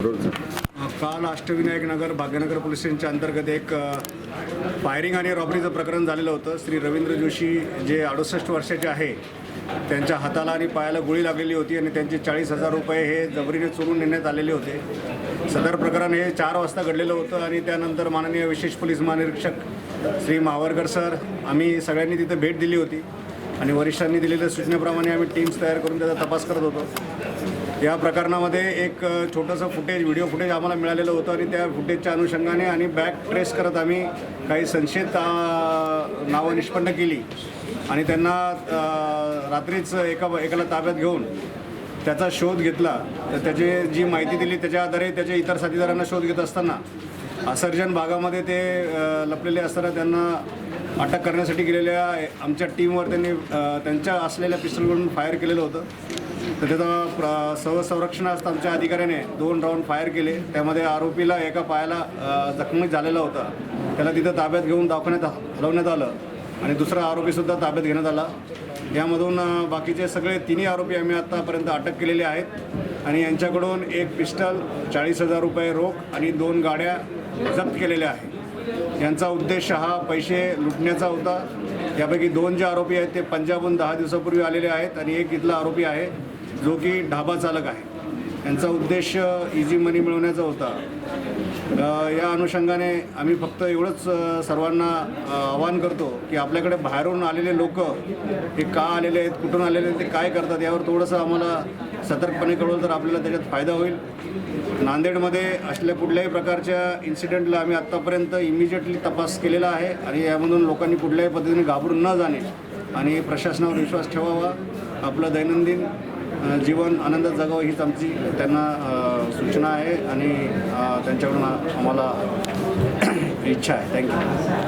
काल अष्टविनायक नगर भाग्यनगर पोलीस स्टेशनच्या अंतर्गत एक फायरिंग आणि रॉबरीचं प्रकरण झालेलं होतं. श्री रवींद्र जोशी जे 68 वर्षाचे आहे, त्यांच्या हाताला आणि पायाला गोळी लागलेली होती आणि त्यांचे 40,000 रुपये हे जबरीने चोरून नेण्यात आलेले होते. सदर प्रकरण हे 4 वाजता घडलेलं होतं आणि त्यानंतर माननीय विशेष पोलीस महानिरीक्षक श्री मावरकर सर, आम्ही सगळ्यांनी तिथे भेट दिली होती आणि वरिष्ठांनी दिलेल्या सूचनेप्रमाणे आम्ही टीम्स तयार करून त्याचा तपास करत होतो. या प्रकरणामध्ये एक छोटंसं व्हिडिओ फुटेज आम्हाला मिळालेलं होतं आणि त्या फुटेजच्या अनुषंगाने आणि बॅक ट्रेस करत आम्ही काही संशयित नावं निष्पन्न केली आणि त्यांना रात्रीच एकाला ताब्यात घेऊन त्याचा शोध घेतला. तर त्याची जी माहिती दिली त्याच्या आधारे त्याच्या इतर साथीदारांना शोध घेत असताना असर्जन भागामध्ये ते लपलेले असताना त्यांना अटक करण्यासाठी गेलेल्या आमच्या टीमवर त्यांनी त्यांच्या असलेल्या पिस्टलवरून फायर केलेलं होतं. तर त्याचा संरक्षण असता आमच्या अधिकाऱ्याने 2 राऊंड फायर केले. त्यामध्ये आरोपीला एका पायाला जखमी झालेला होता, त्याला तिथं ताब्यात घेऊन दवाखान्यात हलवण्यात आलं आणि दुसरा आरोपीसुद्धा ताब्यात घेण्यात आला. यामधून बाकीचे सगळे 3 आरोपी आम्ही आत्तापर्यंत अटक केलेले आहेत आणि यांच्याकडून एक पिस्टल, 40,000 रुपये रोख आणि 2 गाड्या जप्त केलेल्या आहेत. यांचा उद्देश हा पैसे लुटण्याचा होता. यापैकी 2 जे आरोपी आहेत ते पंजाबहून 10 दिवसापूर्वी आलेले आहेत आणि एक इथला आरोपी आहे जो की ढाबा चालक आहे. यांचा उद्देश इझी मनी मिळवण्याचा होता. या अनुषंगाने आम्ही फक्त एवढंच सर्वांना आवाहन करतो की आपल्याकडे बाहेरून आलेले लोक हे का आलेले आहेत, कुठून आलेले आहेत, ते काय करतात, यावर थोडंसं आम्हाला सतर्कपणे कळवलं तर आपल्याला त्याच्यात फायदा होईल. नांदेडमध्ये असल्या कुठल्याही प्रकारच्या इन्सिडेंटला आम्ही आत्तापर्यंत इमिजिएटली तपास केलेला आहे आणि यामधून लोकांनी कुठल्याही पद्धतीने घाबरून न जाणे आणि प्रशासनावर विश्वास ठेवावा. आपलं दैनंदिन जीवन आनंदात जगावं हीच आमची त्यांना सूचना आहे आणि त्यांच्याकडून आम्हाला इच्छा आहे. थँक्यू.